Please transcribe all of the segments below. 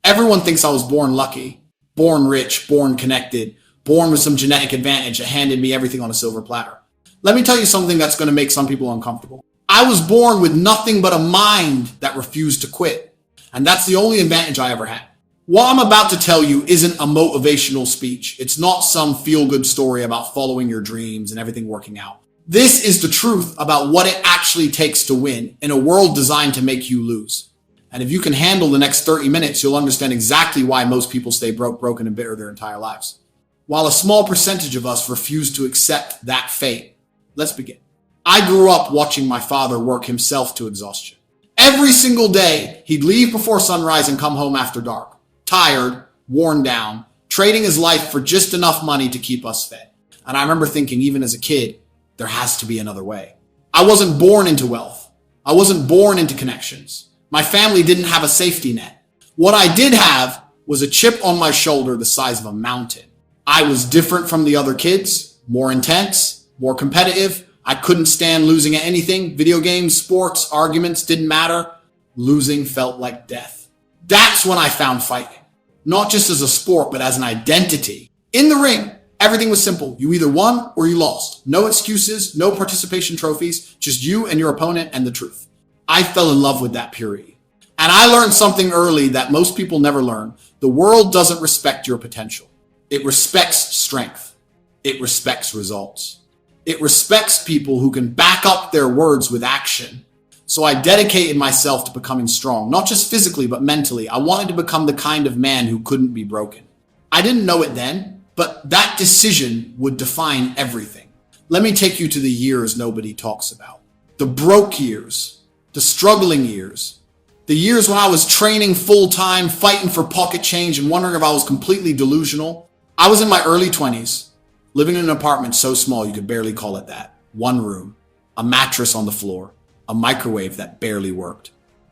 Everyone thinks I was born lucky, born rich, born connected, born with some genetic advantage that handed me everything on a silver platter. Let me tell you something that's going to make some people uncomfortable. I was born with nothing but a mind that refused to quit. And that's the only advantage I ever had. What I'm about to tell you isn't a motivational speech. It's not some feel-good story about following your dreams and everything working out. This is the truth about what it actually takes to win in a world designed to make you lose. And if you can handle the next 30 minutes, you'll understand exactly why most people stay broken and bitter their entire lives. While a small percentage of us refuse to accept that fate. Let's begin. I grew up watching my father work himself to exhaustion. Every single day, he'd leave before sunrise and come home after dark, tired, worn down, trading his life for just enough money to keep us fed. And I remember thinking, even as a kid, there has to be another way. I wasn't born into wealth. I wasn't born into connections. My family didn't have a safety net. What I did have was a chip on my shoulder the size of a mountain. I was different from the other kids, more intense, more competitive. I couldn't stand losing at anything. Video games, sports, arguments didn't matter. Losing felt like death. That's when I found fighting. Not just as a sport, but as an identity. In the ring, everything was simple. You either won or you lost. No excuses, no participation trophies, just you and your opponent and the truth. I fell in love with that purity. And I learned something early that most people never learn. The world doesn't respect your potential. It respects strength. It respects results. It respects people who can back up their words with action. So I dedicated myself to becoming strong, not just physically, but mentally. I wanted to become the kind of man who couldn't be broken. I didn't know it then, but that decision would define everything. Let me take you to the years nobody talks about. The broke years, the struggling years, the years when I was training full-time, fighting for pocket change and wondering if I was completely delusional. I was in my early 20s, living in an apartment so small you could barely call it that. One room, a mattress on the floor, a microwave that barely worked.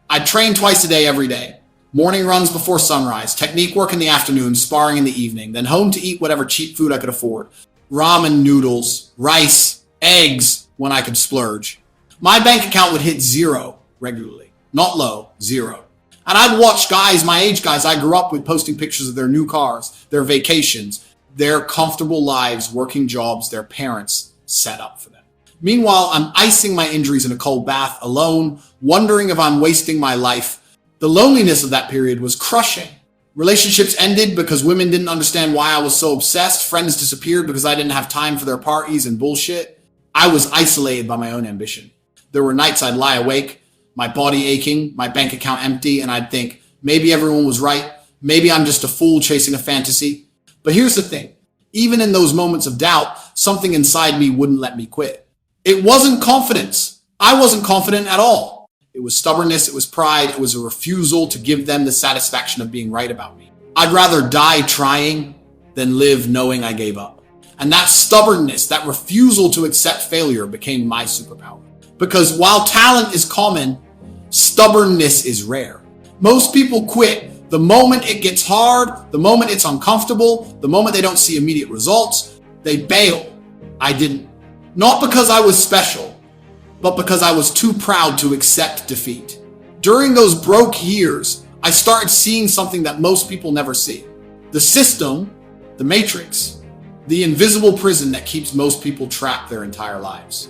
I'd train twice a day every day. Morning runs before sunrise, technique work in the afternoon, sparring in the evening, then home to eat whatever cheap food I could afford. Ramen noodles, rice, eggs when I could splurge. My bank account would hit zero regularly. Not low, zero. And I'd watch guys, my age guys I grew up with, posting pictures of their new cars, their vacations, their comfortable lives, working jobs their parents set up for them. Meanwhile, I'm icing my injuries in a cold bath alone, wondering if I'm wasting my life. The loneliness of that period was crushing. Relationships ended because women didn't understand why I was so obsessed. Friends disappeared because I didn't have time for their parties and bullshit. I was isolated by my own ambition. There were nights I'd lie awake, my body aching, my bank account empty, and I'd think, maybe everyone was right. Maybe I'm just a fool chasing a fantasy. But here's the thing. Even in those moments of doubt, something inside me wouldn't let me quit. It wasn't confidence. I wasn't confident at all. It was stubbornness. It was pride. It was a refusal to give them the satisfaction of being right about me. I'd rather die trying than live knowing I gave up. And that stubbornness, that refusal to accept failure became my superpower. Because while talent is common, stubbornness is rare. Most people quit the moment it gets hard, the moment it's uncomfortable, the moment they don't see immediate results. They bail. I didn't. Not because I was special, but because I was too proud to accept defeat. During those broke years, I started seeing something that most people never see. The system, the matrix, the invisible prison that keeps most people trapped their entire lives.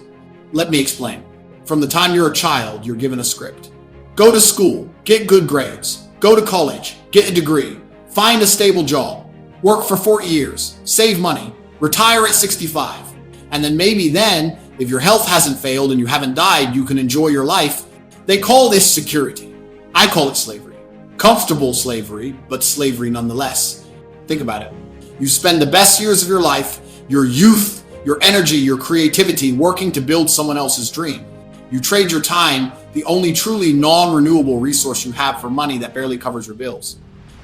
Let me explain. From the time you're a child, you're given a script. Go to school, get good grades, go to college, get a degree, find a stable job, work for 40 years, save money, retire at 65. And then maybe then, if your health hasn't failed and you haven't died, you can enjoy your life. They call this security. I call it slavery. Comfortable slavery, but slavery nonetheless. Think about it. You spend the best years of your life, your youth, your energy, your creativity, working to build someone else's dream. You trade your time, the only truly non-renewable resource you have, for money that barely covers your bills.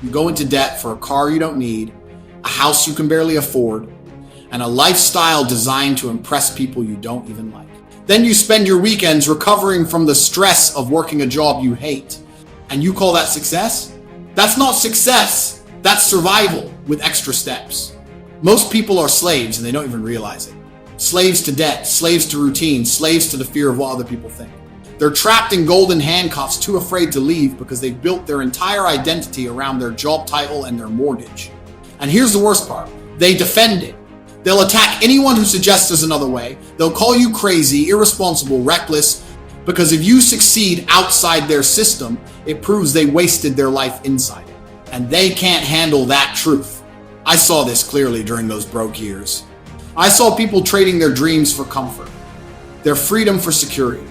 You go into debt for a car you don't need, a house you can barely afford, and a lifestyle designed to impress people you don't even like. Then you spend your weekends recovering from the stress of working a job you hate. And you call that success? That's not success. That's survival with extra steps. Most people are slaves and they don't even realize it. Slaves to debt, slaves to routine, slaves to the fear of what other people think. They're trapped in golden handcuffs, too afraid to leave because they've built their entire identity around their job title and their mortgage. And here's the worst part. They defend it. They'll attack anyone who suggests there's another way. They'll call you crazy, irresponsible, reckless, because if you succeed outside their system, it proves they wasted their life inside it. And they can't handle that truth. I saw this clearly during those broke years. I saw people trading their dreams for comfort, their freedom for security,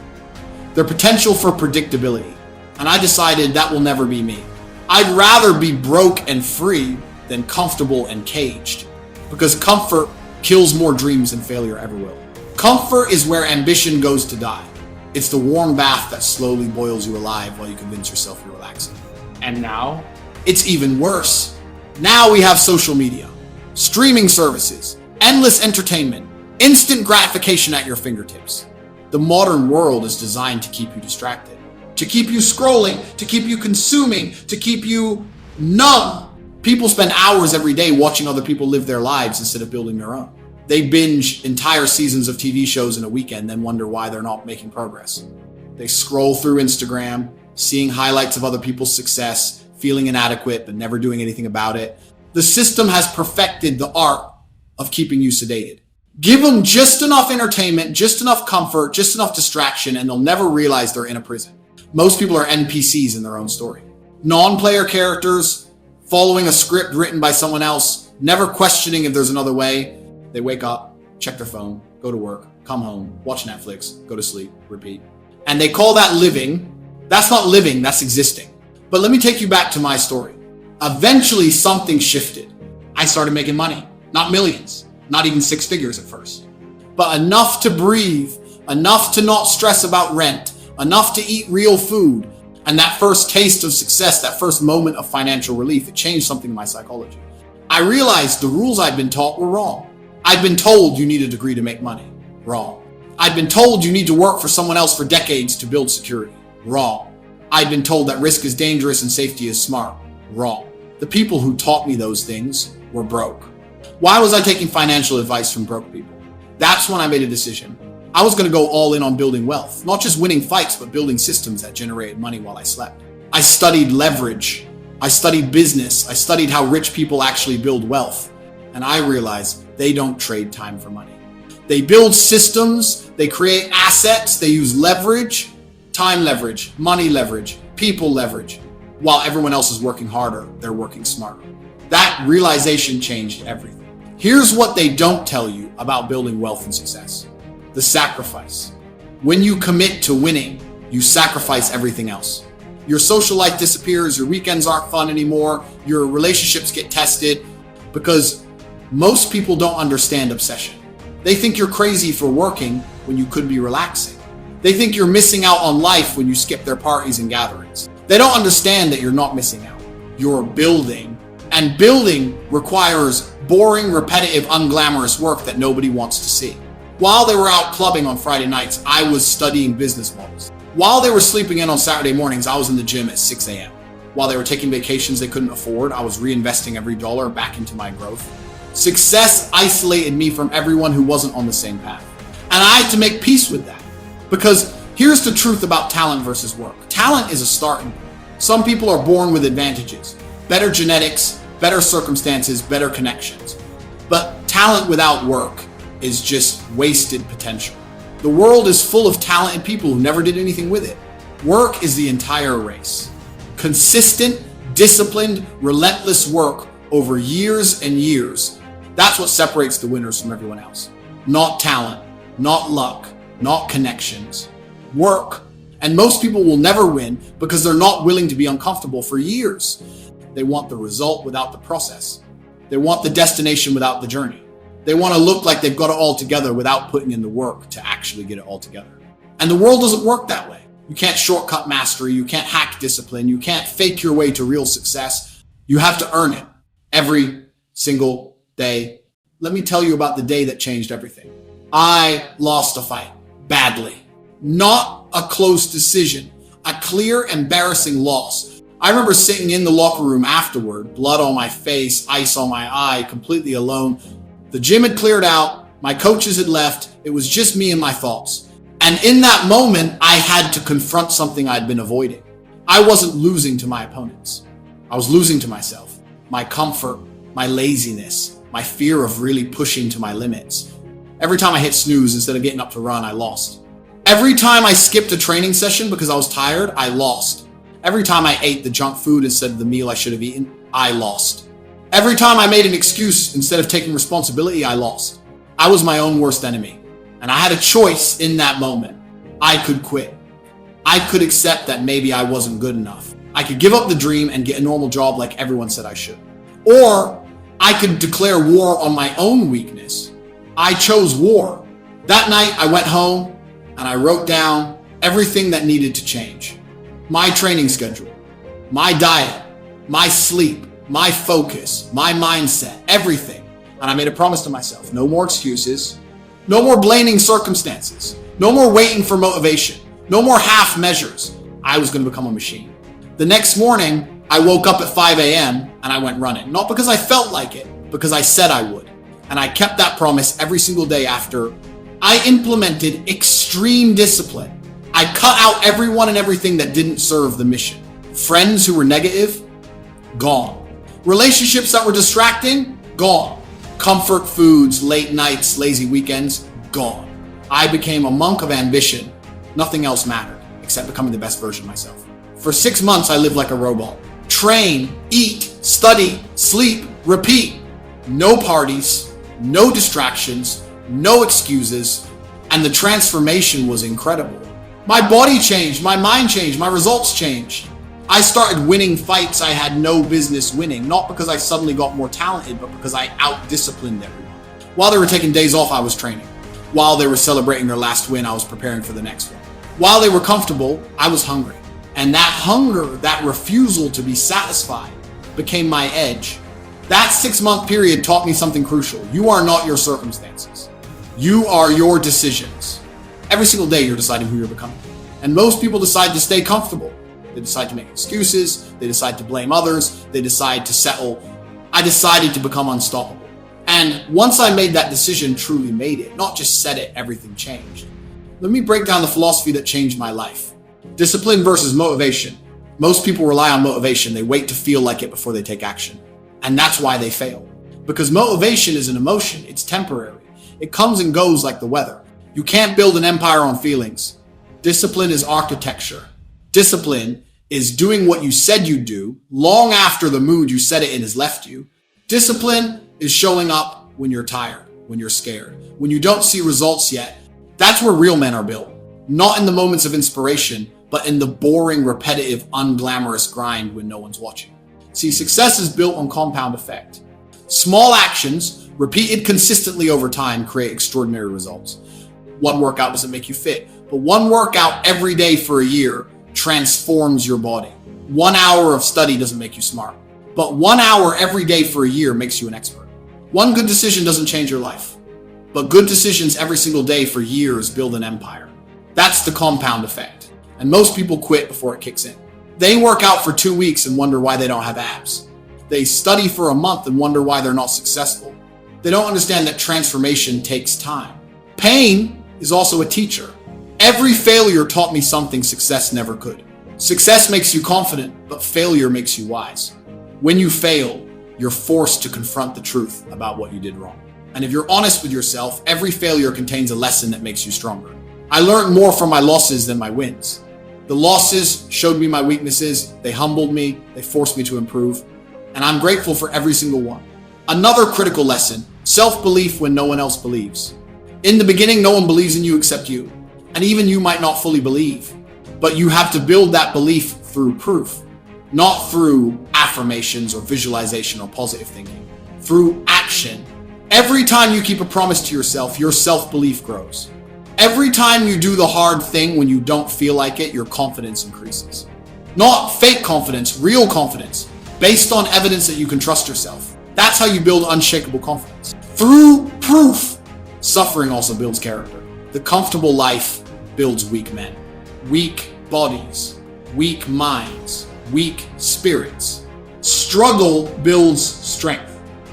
their potential for predictability. And I decided that will never be me. I'd rather be broke and free than comfortable and caged, because comfort kills more dreams than failure ever will. Comfort is where ambition goes to die. It's the warm bath that slowly boils you alive while you convince yourself you're relaxing. And now, it's even worse. Now we have social media, streaming services, endless entertainment, instant gratification at your fingertips. The modern world is designed to keep you distracted, to keep you scrolling, to keep you consuming, to keep you numb. People spend hours every day watching other people live their lives instead of building their own. They binge entire seasons of TV shows in a weekend, then wonder why they're not making progress. They scroll through Instagram, seeing highlights of other people's success, feeling inadequate, but never doing anything about it. The system has perfected the art of keeping you sedated. Give them just enough entertainment, just enough comfort, just enough distraction, and they'll never realize they're in a prison. Most people are NPCs in their own story. Non-player characters, following a script written by someone else, never questioning if there's another way. They wake up, check their phone, go to work, come home, watch Netflix, go to sleep, repeat. And they call that living. That's not living, that's existing. But let me take you back to my story. Eventually, something shifted. I started making money. Not millions, not even six figures at first. But enough to breathe, enough to not stress about rent, enough to eat real food. And that first taste of success, that first moment of financial relief, it changed something in my psychology. I realized the rules I'd been taught were wrong. I'd been told you need a degree to make money. Wrong. I'd been told you need to work for someone else for decades to build security. Wrong. I'd been told that risk is dangerous and safety is smart. Wrong. The people who taught me those things were broke. Why was I taking financial advice from broke people? That's when I made a decision. I was going to go all in on building wealth, not just winning fights, but building systems that generated money while I slept. I studied leverage. I studied business. I studied how rich people actually build wealth. And I realized they don't trade time for money. They build systems, they create assets, they use leverage, time leverage, money leverage, people leverage. While everyone else is working harder, they're working smarter. That realization changed everything. Here's what they don't tell you about building wealth and success. The sacrifice. When you commit to winning, you sacrifice everything else. Your social life disappears, your weekends aren't fun anymore, your relationships get tested, because most people don't understand obsession. They think you're crazy for working when you could be relaxing. They think you're missing out on life when you skip their parties and gatherings. They don't understand that you're not missing out. You're building. And building requires boring, repetitive, unglamorous work that nobody wants to see. While they were out clubbing on Friday nights, I was studying business models. While they were sleeping in on Saturday mornings, I was in the gym at 6 a.m. While they were taking vacations they couldn't afford, I was reinvesting every dollar back into my growth. Success isolated me from everyone who wasn't on the same path. And I had to make peace with that. Because here's the truth about talent versus work. Talent is a starting point. Some people are born with advantages, better genetics, better circumstances, better connections. But talent without work is just wasted potential. The world is full of talented people who never did anything with it. Work is the entire race. Consistent, disciplined, relentless work over years and years. That's what separates the winners from everyone else. Not talent, not luck, not connections. Work. And most people will never win because they're not willing to be uncomfortable for years. They want the result without the process. They want the destination without the journey. They want to look like they've got it all together without putting in the work to actually get it all together. And the world doesn't work that way. You can't shortcut mastery. You can't hack discipline. You can't fake your way to real success. You have to earn it every single day. Let me tell you about the day that changed everything. I lost a fight badly. Not a close decision, a clear, embarrassing loss. I remember sitting in the locker room afterward, blood on my face, ice on my eye, completely alone. The gym had cleared out. My coaches had left. It was just me and my thoughts. And in that moment, I had to confront something I'd been avoiding. I wasn't losing to my opponents. I was losing to myself, my comfort, my laziness, my fear of really pushing to my limits. Every time I hit snooze instead of getting up to run, I lost. Every time I skipped a training session because I was tired, I lost. Every time I ate the junk food instead of the meal I should have eaten, I lost. Every time I made an excuse instead of taking responsibility, I lost. I was my own worst enemy. And I had a choice in that moment. I could quit. I could accept that maybe I wasn't good enough. I could give up the dream and get a normal job like everyone said I should. Or I could declare war on my own weakness. I chose war. That night I went home and I wrote down everything that needed to change. My training schedule, my diet, my sleep, my focus, my mindset, everything. And I made a promise to myself, no more excuses, no more blaming circumstances, no more waiting for motivation, no more half measures. I was going to become a machine. The next morning, I woke up at 5 a.m. and I went running. Not because I felt like it, because I said I would. And I kept that promise every single day after. I implemented extreme discipline. I cut out everyone and everything that didn't serve the mission. Friends who were negative, gone. Relationships that were distracting, gone. Comfort foods, late nights, lazy weekends, gone. I became a monk of ambition. Nothing else mattered except becoming the best version of myself. For 6 months, I lived like a robot. Train, eat, study, sleep, repeat. No parties, no distractions, no excuses, and the transformation was incredible. My body changed, my mind changed, my results changed. I started winning fights I had no business winning, not because I suddenly got more talented, but because I out-disciplined everyone. While they were taking days off, I was training. While they were celebrating their last win, I was preparing for the next one. While they were comfortable, I was hungry. And that hunger, that refusal to be satisfied, became my edge. That 6-month period taught me something crucial. You are not your circumstances. You are your decisions. Every single day, you're deciding who you're becoming. And most people decide to stay comfortable. They decide to make excuses. They decide to blame others. They decide to settle. I decided to become unstoppable. And once I made that decision, truly made it, not just said it, everything changed. Let me break down the philosophy that changed my life. Discipline versus motivation. Most people rely on motivation. They wait to feel like it before they take action. And that's why they fail. Because motivation is an emotion. It's temporary. It comes and goes like the weather. You can't build an empire on feelings. Discipline is architecture. Discipline is doing what you said you'd do long after the mood you said it in has left you. Discipline is showing up when you're tired, when you're scared, when you don't see results yet. That's where real men are built. Not in the moments of inspiration, but in the boring, repetitive, unglamorous grind when no one's watching. See, success is built on compound effect. Small actions, repeated consistently over time, create extraordinary results. One workout doesn't make you fit, but one workout every day for a year transforms your body. 1 hour of study doesn't make you smart, but 1 hour every day for a year makes you an expert. One good decision doesn't change your life, but good decisions every single day for years build an empire. That's the compound effect. And most people quit before it kicks in. They work out for 2 weeks and wonder why they don't have abs. They study for a month and wonder why they're not successful. They don't understand that transformation takes time. Pain is also a teacher. Every failure taught me something success never could. Success makes you confident, but failure makes you wise. When you fail, you're forced to confront the truth about what you did wrong. And if you're honest with yourself, every failure contains a lesson that makes you stronger. I learned more from my losses than my wins. The losses showed me my weaknesses, they humbled me, they forced me to improve, and I'm grateful for every single one. Another critical lesson, self-belief when no one else believes. In the beginning, no one believes in you except you, and even you might not fully believe, but you have to build that belief through proof, not through affirmations or visualization or positive thinking, through action. Every time you keep a promise to yourself, your self-belief grows. Every time you do the hard thing when you don't feel like it, your confidence increases. Not fake confidence, real confidence, based on evidence that you can trust yourself. That's how you build unshakable confidence. Through proof. Suffering also builds character. The comfortable life builds weak men. Weak bodies, weak minds, weak spirits. Struggle builds strength.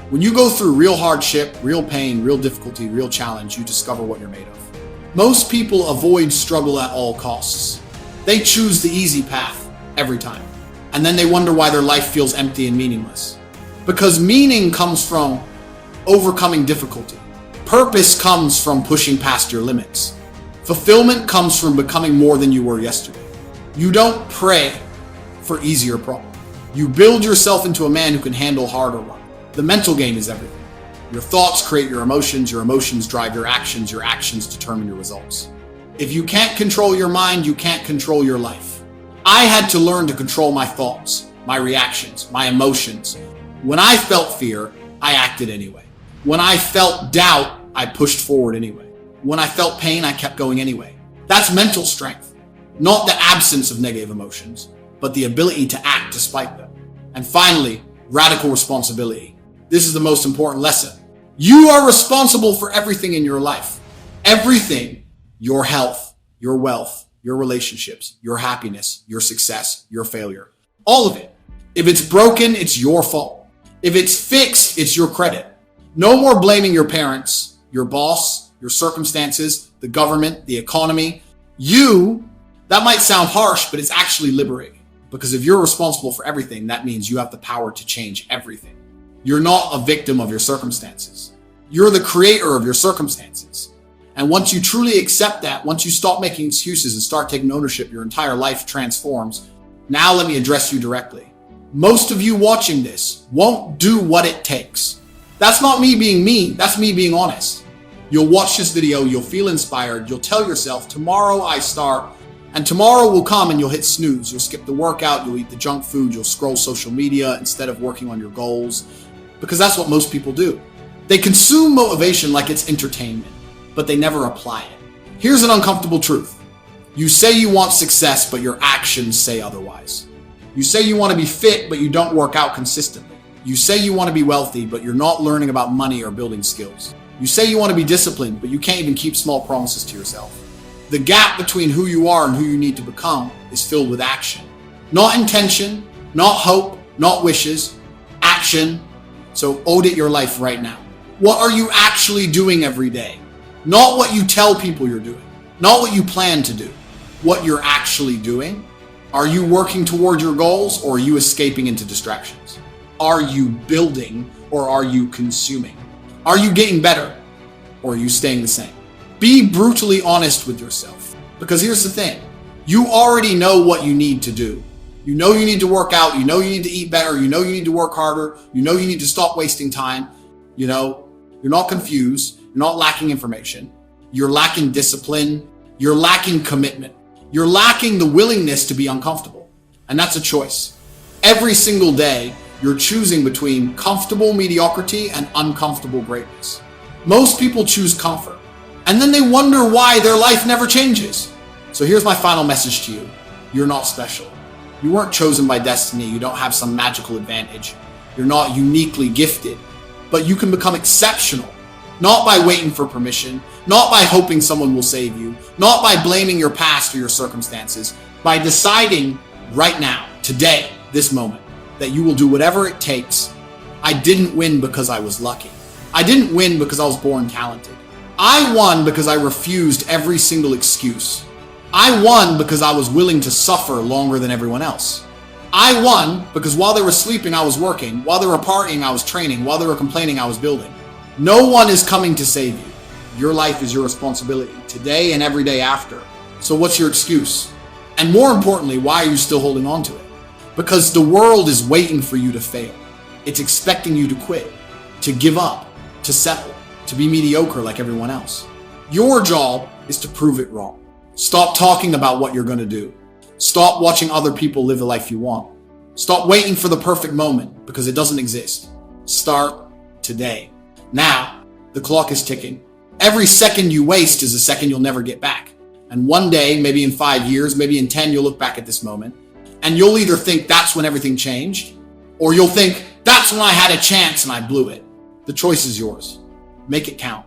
When you go through real hardship, real pain, real difficulty, real challenge, you discover what you're made of. Most people avoid struggle at all costs. They choose the easy path every time. And then they wonder why their life feels empty and meaningless. Because meaning comes from overcoming difficulty. Purpose comes from pushing past your limits. Fulfillment comes from becoming more than you were yesterday. You don't pray for easier problems. You build yourself into a man who can handle harder ones. The mental game is everything. Your thoughts create your emotions drive your actions determine your results. If you can't control your mind, you can't control your life. I had to learn to control my thoughts, my reactions, my emotions. When I felt fear, I acted anyway. When I felt doubt, I pushed forward anyway. When I felt pain, I kept going anyway. That's mental strength, not the absence of negative emotions, but the ability to act despite them. And finally, radical responsibility. This is the most important lesson. You are responsible for everything in your life. Everything. Your health, your wealth, your relationships, your happiness, your success, your failure. All of it. If it's broken, it's your fault. If it's fixed, it's your credit. No more blaming your parents, your boss, your circumstances, the government, the economy. That might sound harsh, but it's actually liberating. Because if you're responsible for everything, that means you have the power to change everything. You're not a victim of your circumstances. You're the creator of your circumstances. And once you truly accept that, once you stop making excuses and start taking ownership, your entire life transforms. Now let me address you directly. Most of you watching this won't do what it takes. That's not me being mean, that's me being honest. You'll watch this video, you'll feel inspired, you'll tell yourself, tomorrow I start, and tomorrow will come and you'll hit snooze. You'll skip the workout, you'll eat the junk food, you'll scroll social media instead of working on your goals. Because that's what most people do. They consume motivation like it's entertainment, but they never apply it. Here's an uncomfortable truth. You say you want success, but your actions say otherwise. You say you want to be fit, but you don't work out consistently. You say you want to be wealthy, but you're not learning about money or building skills. You say you want to be disciplined, but you can't even keep small promises to yourself. The gap between who you are and who you need to become is filled with action. Not intention, not hope, not wishes, action. So audit your life right now. What are you actually doing every day? Not what you tell people you're doing, not what you plan to do, what you're actually doing. Are you working toward your goals, or are you escaping into distractions? Are you building, or are you consuming? Are you getting better, or are you staying the same? Be brutally honest with yourself, because here's the thing. You already know what you need to do. You know you need to work out, you know you need to eat better, you know you need to work harder, you know you need to stop wasting time. You know, you're not confused, you're not lacking information, you're lacking discipline, you're lacking commitment, you're lacking the willingness to be uncomfortable. And that's a choice. Every single day, you're choosing between comfortable mediocrity and uncomfortable greatness. Most people choose comfort, and then they wonder why their life never changes. So here's my final message to you. You're not special. You weren't chosen by destiny. You don't have some magical advantage. You're not uniquely gifted, but you can become exceptional, not by waiting for permission, not by hoping someone will save you, not by blaming your past or your circumstances, by deciding right now, today, this moment, that you will do whatever it takes. I didn't win because I was lucky. I didn't win because I was born talented. I won because I refused every single excuse. I won because I was willing to suffer longer than everyone else. I won because while they were sleeping, I was working. While they were partying, I was training. While they were complaining, I was building. No one is coming to save you. Your life is your responsibility, today and every day after. So what's your excuse? And more importantly, why are you still holding on to it? Because the world is waiting for you to fail. It's expecting you to quit, to give up, to settle, to be mediocre like everyone else. Your job is to prove it wrong. Stop talking about what you're going to do. Stop watching other people live the life you want. Stop waiting for the perfect moment, because it doesn't exist. Start today. Now, the clock is ticking. Every second you waste is a second you'll never get back. And one day, maybe in 5 years, maybe in 10, you'll look back at this moment, and you'll either think that's when everything changed, or you'll think that's when I had a chance and I blew it. The choice is yours. Make it count.